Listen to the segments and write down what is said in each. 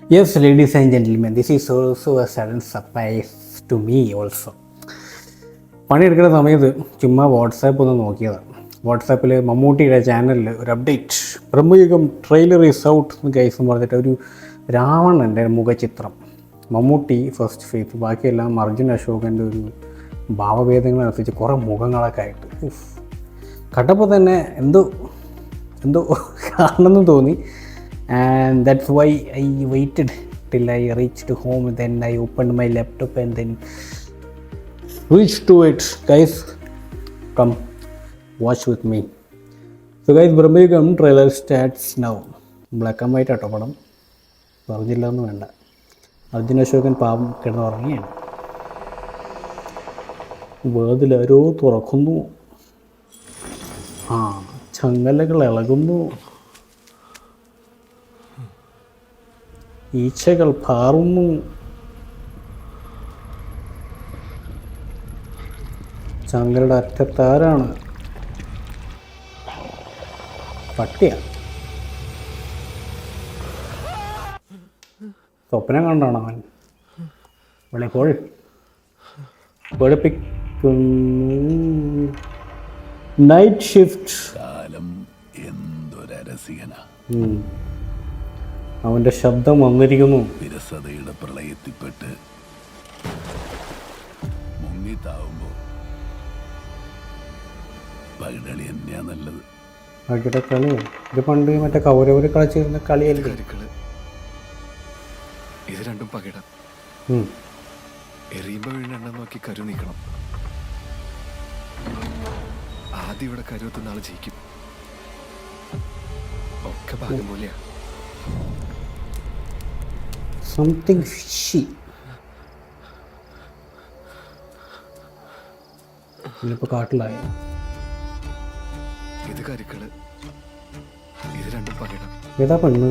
Yes, ladies and gentlemen, this is also a sudden surprise to me also. പണിയെടുക്കുന്ന സമയത്ത് ചുമ്മാ WhatsApp ഒന്ന് നോക്കിയതാണ്. വാട്സാപ്പിൽ മമ്മൂട്ടിയുടെ ചാനലിൽ ഒരു update, Bramayugam trailer is out എന്ന് ഗൈസ് എന്ന് പറഞ്ഞിട്ട് ഒരു രാവണൻ്റെ മുഖചിത്രം. മമ്മൂട്ടി ഫസ്റ്റ് ഫേസ്, ബാക്കിയെല്ലാം അർജുൻ അശോകൻ്റെ ഒരു ഭാവഭേദങ്ങളനുസരിച്ച് കുറേ മുഖങ്ങളൊക്കെ ആയിട്ട് കണ്ടപ്പോൾ തന്നെ എന്തോ കാണണമെന്ന് തോന്നി. And that's why I waited till I reached home. Then I opened my laptop and then switched to it. Guys, come watch with me. So guys, Bramayugam trailer starts now. Black and white ആട്ടോ പടം, പറഞ്ഞില്ലൊന്നും വേണ്ട. അർജുൻ അശോകൻ പാവം കിടന്നുറങ്ങിയാണ്. വേദിലാരോ തുറക്കുന്നു, ചങ്ങലകൾ ഇളകുന്നു, ഈച്ചകൾ പാറുന്നു. ചങ്ങലയുടെ അറ്റത്താരാണ്? പട്ടിയ. സ്വപ്നം കണ്ടാണ് അവൻ. വെളിപ്പോൾ വെളുപ്പിക്കുന്നു. Night shift. അവൻ്റെ ശബ്ദം വന്നിരിക്കുന്നു. വിരസതയുടെ പ്രളയത്തിൽപ്പെട്ട് മുങ്ങിത്താവുമ്പോ പകിടളി തന്നെയാ നല്ലത്. പകിട കളി ഇത് പണ്ട് മറ്റേ കൗരവര് കളിച്ചിരുന്ന കളിയല്ലേ. ഇത് രണ്ടും പകിട. എറിയുമ്പോ വീണെണ്ണം നോക്കി കരു നീക്കണം. ആദ്യം ഇവിടെ കരുവത്തുന്ന ആള് ജയിക്കും. ഒക്കെ ഭാഗ്യം പോലെയാ. Something fishy. ഇതിലിപ്പോൾ കാട്ടിലായ. ഇത് കരിക്കള്, ഇത് രണ്ടും പകിടം. ഏതാ പെണ്ണ്?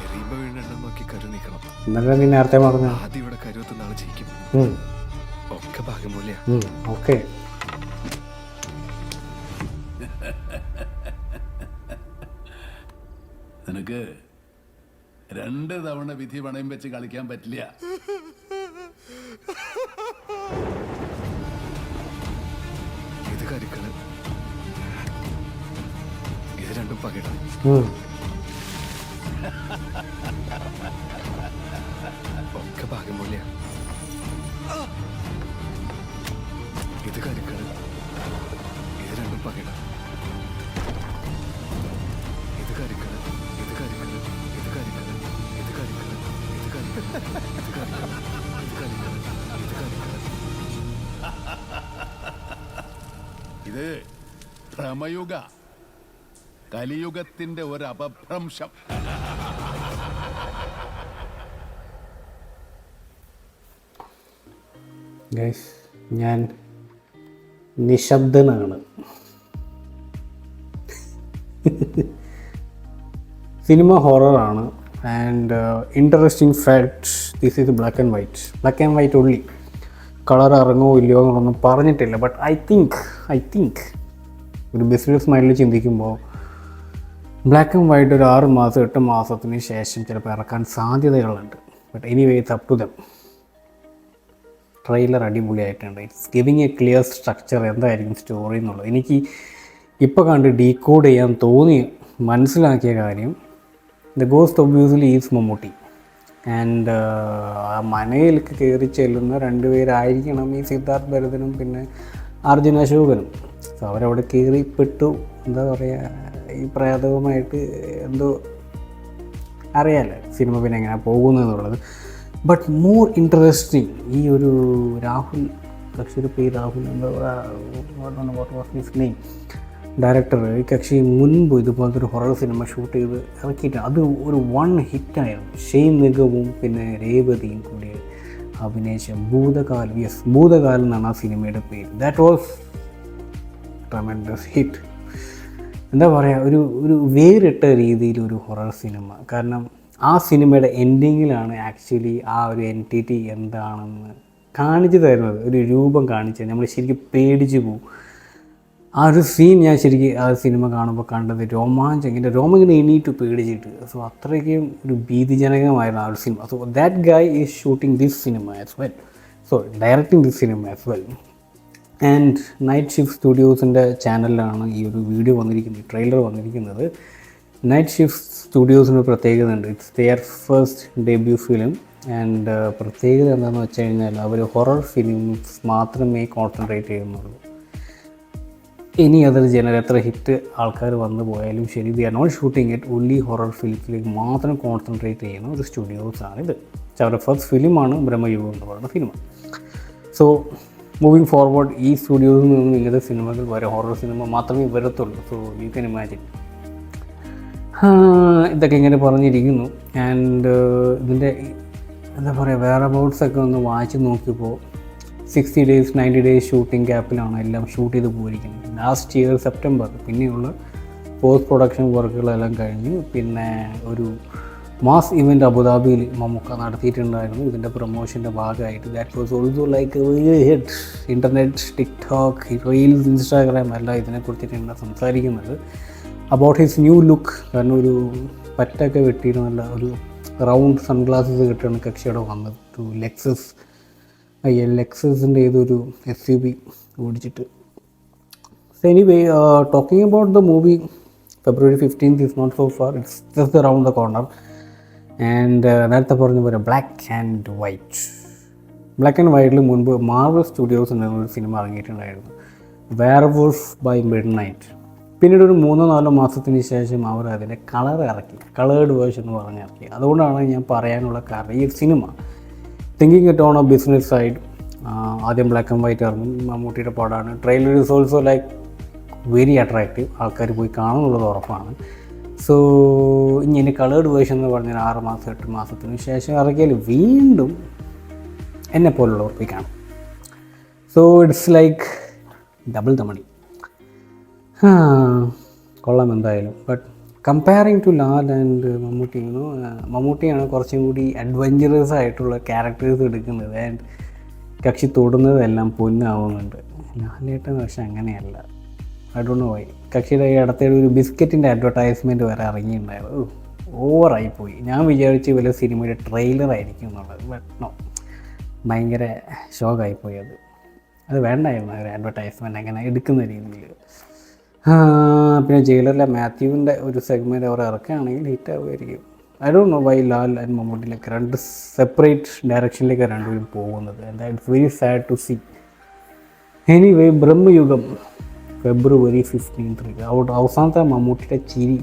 എറിയുമ്പോ വീണെണ്ണം നോക്കി കരു നീക്കണം. ഇന്നലെ നീ നേരത്തെ പറഞ്ഞ ആദ്യം ഇവിടെ കരുവത്തുന്ന ആള് ജയിക്കും. ഒക്കെ ഭാഗ്യം പോലെയാ. ഓക്കെ. നിനക്ക് 2 തവണ വിധി പണയം വെച്ച് കളിക്കാൻ പറ്റില്ല. ഇത് കരിക്കള്, ഇത് രണ്ടും പകിടം. ഒക്കെ ഭാഗ്യം പോലെയാ. ഇത് കരിക്കള്, ഇത് രണ്ടും പകിടം. ഇത് കരിക്കള്, ഇത് കരിക്കള്, ഇത് കരിക്കള്, ഇത് കരിക്കള്, ഇത് കരിക്കള്, ഇത് കരിക്കള്, ഇത് കരിക്കള്, ഇത് കരിക്കള്. ഇത് ഭ്രമയുഗ, കലിയുഗത്തിന്റെ ഒരു അപഭ്രംശം. ഗൈസ്, ഞാൻ നിശബ്ദനാണ്. സിനിമ ഹൊററാണ്. And interesting fact, this is black and white ഉള്ളി. കളർ ഇറങ്ങുമോ ഇല്ലയോ എന്നുള്ളതൊന്നും പറഞ്ഞിട്ടില്ല. ബട്ട് ഐ തിങ്ക് ഒരു ബിസിനസ് മൈൻഡിൽ ചിന്തിക്കുമ്പോൾ ബ്ലാക്ക് ആൻഡ് വൈറ്റ് ഒരു 6 മാസം 8 മാസത്തിന് ശേഷം ചിലപ്പോൾ ഇറക്കാൻ സാധ്യതകളുണ്ട്. But anyway it's up to them. Trailer അടിപൊളിയായിട്ടുണ്ട്. It's giving a clear structure, എന്തായിരിക്കും സ്റ്റോറി എന്നുള്ളത്. എനിക്ക് ഇപ്പോൾ കണ്ട് ഡീകോഡ് ചെയ്യാൻ തോന്നി മനസ്സിലാക്കിയ കാര്യം, the ghost obviously is Mammootty. And ആ മനയിലേക്ക് കയറി ചെല്ലുന്ന 2 പേരായിരിക്കണം ഈ സിദ്ധാർത്ഥ് ഭരതനും പിന്നെ അർജുൻ അശോകനും. സോ അവരവിടെ കയറിപ്പെട്ടു. എന്താ പറയുക, ഈ പ്രേതവുമായിട്ട് എന്തോ അറിയാമല്ലോ സിനിമ പിന്നെ എങ്ങനെ പോകുന്നതെന്നുള്ളത്. ബട്ട് മോർ ഇൻട്രസ്റ്റിംഗ് ഈ ഒരു രാഹുൽ, കക്ഷിയുടെ പേര് രാഹുൽ, എന്താ what was his name, director. ഈ കക്ഷി മുൻപ് ഇതുപോലത്തെ ഒരു ഹൊറർ സിനിമ ഷൂട്ട് ചെയ്ത് ഇറക്കിയിട്ട് അത് ഒരു 1 ഹിറ്റായിരുന്നു. ഷെയ്ൻ നിഗവും പിന്നെ രേവതിയും കൂടി അഭിനയിച്ച ഭൂതകാലം. യെസ്, ഭൂതകാലം എന്നാണ് ആ സിനിമയുടെ പേര്. That was tremendous hit. എന്താ പറയുക, ഒരു വേറിട്ട രീതിയിൽ ഒരു ഹൊറർ സിനിമ. കാരണം ആ സിനിമയുടെ എൻഡിങ്ങിലാണ് ആക്ച്വലി ആ ഒരു എൻറ്റിറ്റി എന്താണെന്ന് കാണിച്ചു തരുന്നത്. ഒരു രൂപം കാണിച്ചു നമ്മൾ ശരിക്കും പേടിച്ചു പോകും. ആ ഒരു സീൻ ഞാൻ ശരിക്കും ആ സിനിമ കാണുമ്പോൾ കണ്ടത് രോമാഞ്ചം, ഇങ്ങനെ രോമം ഇങ്ങനെ എണീറ്റ് പേടിച്ചിട്ട്. സോ അത്രയ്ക്കും ഒരു ഭീതിജനകമായിരുന്നു ആ ഒരു cinema. So that guy is shooting this cinema as well, so directing this cinema as well. And night shift സ്റ്റുഡിയോസിൻ്റെ ചാനലിലാണ് ഈ ഒരു വീഡിയോ വന്നിരിക്കുന്നത്, ഈ ട്രെയിലർ വന്നിരിക്കുന്നത്. നൈറ്റ് ഷിഫ്റ്റ് സ്റ്റുഡിയോസിന് പ്രത്യേകത ഉണ്ട്. It's there first debut film. And പ്രത്യേകത എന്താണെന്ന് വെച്ച് കഴിഞ്ഞാൽ അവർ ഹൊറർ ഫിലിംസ് മാത്രമേ കോൺസെൻട്രേറ്റ് ചെയ്യുന്നുള്ളൂ. ഇനി അതർ ജനറൽ എത്ര ഹിറ്റ് ആൾക്കാർ വന്നു പോയാലും ശരി, they are not shooting it only horror ഫിലിംസിലേക്ക് മാത്രം കോൺസെൻട്രേറ്റ് ചെയ്യുന്ന ഒരു സ്റ്റുഡിയോസാണിത്. അവരുടെ ഫസ്റ്റ് ഫിലിമാണ് ബ്രഹ്മയുഗം എന്ന് പറയുന്ന സിനിമ. സോ മൂവിങ് ഫോർവേഡ് ഈ സ്റ്റുഡിയോസിൽ നിന്നും ഇങ്ങനത്തെ സിനിമകൾ വരെ, ഹൊറർ സിനിമ മാത്രമേ വരത്തുള്ളൂ. So you can imagine. ഇതൊക്കെ ഇങ്ങനെ പറഞ്ഞിരിക്കുന്നു. ആൻഡ് ഇതിൻ്റെ എന്താ പറയുക, വേറെ അബൌട്ട്സൊക്കെ ഒന്ന് വായിച്ച് നോക്കിയപ്പോൾ 60 days 90 days ഷൂട്ടിംഗ് ഗ്യാപ്പിലാണ് എല്ലാം ഷൂട്ട് ചെയ്ത് പോയിരിക്കുന്നത്. ലാസ്റ്റ് ഇയർ സെപ്റ്റംബർ പിന്നെയുള്ള പോസ്റ്റ് പ്രൊഡക്ഷൻ വർക്കുകളെല്ലാം കഴിഞ്ഞു. പിന്നെ ഒരു മാസ് ഇവൻ്റ് അബുദാബിയിൽ മമ്മൂക്ക നടത്തിയിട്ടുണ്ടായിരുന്നു ഇതിൻ്റെ പ്രൊമോഷൻ്റെ ഭാഗമായിട്ട്. That was also like hit. Internet, TikTok, reels, Instagram എല്ലാം ഇതിനെക്കുറിച്ചിട്ടാണ് സംസാരിക്കുന്നത്. About his new look. കാരണം ഒരു പറ്റൊക്കെ വെട്ടിയിട്ട് നല്ല ഒരു റൗണ്ട് സൺഗ്ലാസസ് കിട്ടുന്ന കക്ഷിയോടെ വന്നത്. ഒരു ലെക്സസിൻ്റെ ഏതൊരു SUV ഓടിച്ചിട്ട്. So anyway, talking about the movie, February 15th is not so far, it's just around the corner. And നേരത്തെ പറഞ്ഞ പോലെ ബ്ലാക്ക് ആൻഡ് വൈറ്റിൽ മുൻപ് മാർവൽ സ്റ്റുഡിയോസ് എന്ന ഒരു സിനിമ ഇറങ്ങിയിട്ടുണ്ടായിരുന്നു, വെയർവുൾഫ് ബൈ മിഡ്നൈറ്റ്. പിന്നീട് ഒരു 3-4 മാസത്തിന് ശേഷം അവർ അതിൻ്റെ കളർ ഇറക്കി, കളേർഡ് വേർഷൻ എന്ന് പറഞ്ഞ് ഇറക്കി. അതുകൊണ്ടാണ് ഞാൻ പറയാനുള്ള കാരണം, ഈ cinema thinking it on A business side. ആദ്യം ബ്ലാക്ക് ആൻഡ് വൈറ്റ് ഇറങ്ങും, മമ്മൂട്ടിയുടെ പടമാണ്. Trailer is also like very attractive, ആൾക്കാർ പോയി കാണുന്നുള്ളത് ഉറപ്പാണ്. സോ ഇനി കളേർഡ് വേർഷൻ എന്ന് പറഞ്ഞാൽ 6 മാസം 8 മാസത്തിന് ശേഷം ഇറക്കിയാൽ വീണ്ടും എന്നെപ്പോലുള്ളവർ പോയി കാണും. So it's like double the money. കൊള്ളാം എന്തായാലും. But comparing to Lal and Mammootty, മമ്മൂട്ടിയാണ് കുറച്ചും കൂടി അഡ്വഞ്ചറസ് ആയിട്ടുള്ള ക്യാരക്ടേഴ്സ് എടുക്കുന്നത്. ആൻഡ് കക്ഷി തൊടുന്നതെല്ലാം പൊന്നാവുന്നുണ്ട്. ലാലേട്ടൻ പക്ഷെ അങ്ങനെയല്ല. I don't know why. കക്ഷിയുടെ അടുത്ത ഒരു ബിസ്ക്കറ്റിൻ്റെ അഡ്വർടൈസ്മെൻറ്റ് വരെ ഇറങ്ങിയിട്ടുണ്ടായിരുന്നു. ഓവറായിപ്പോയി. ഞാൻ വിചാരിച്ച് വല്ല സിനിമയുടെ ട്രെയിലർ ആയിരിക്കും എന്നുള്ളത്. ബട്ട് നോ, ഭയങ്കര ഷോക്കായിപ്പോയി. അത് വേണ്ടായിരുന്നു ഒരു അഡ്വർടൈസ്മെൻറ്റ് അങ്ങനെ എടുക്കുന്ന രീതിയിൽ. പിന്നെ ജയിലറിലെ മാത്യുവിൻ്റെ ഒരു സെഗ്മെൻറ്റ് അവർ ഇറക്കുകയാണെങ്കിൽ ഹിറ്റ് ആവുമായിരിക്കും. I don't know why Lal and മമ്മൂട്ടിയിലേക്ക് 2 സെപ്പറേറ്റ് ഡയറക്ഷനിലേക്ക് രണ്ടുപേരും പോകുന്നത്. And it's very sad to see. Anyway, Bramayugam February 15th. അവസാനത്തെ മമ്മൂട്ടിയുടെ ചിരി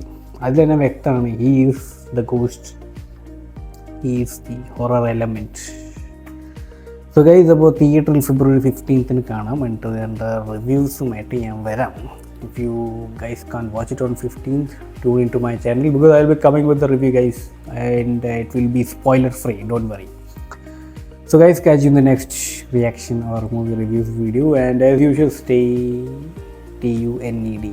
അതിൽ തന്നെ വ്യക്തമാണ്. He is the ghost, he is the horror element. So guys, അപ്പോൾ തിയേറ്ററിൽ February 15th കാണാം. എന്നിട്ട് എൻ്റെ റിവ്യൂസുമായിട്ട് ഞാൻ വരാം. If you guys can't watch it on 15th, tune into my channel because I'll be coming with the review, guys, and it will be spoiler free, don't worry. So guys, catch you in the next reaction or movie reviews video, and as usual, stay TUNED !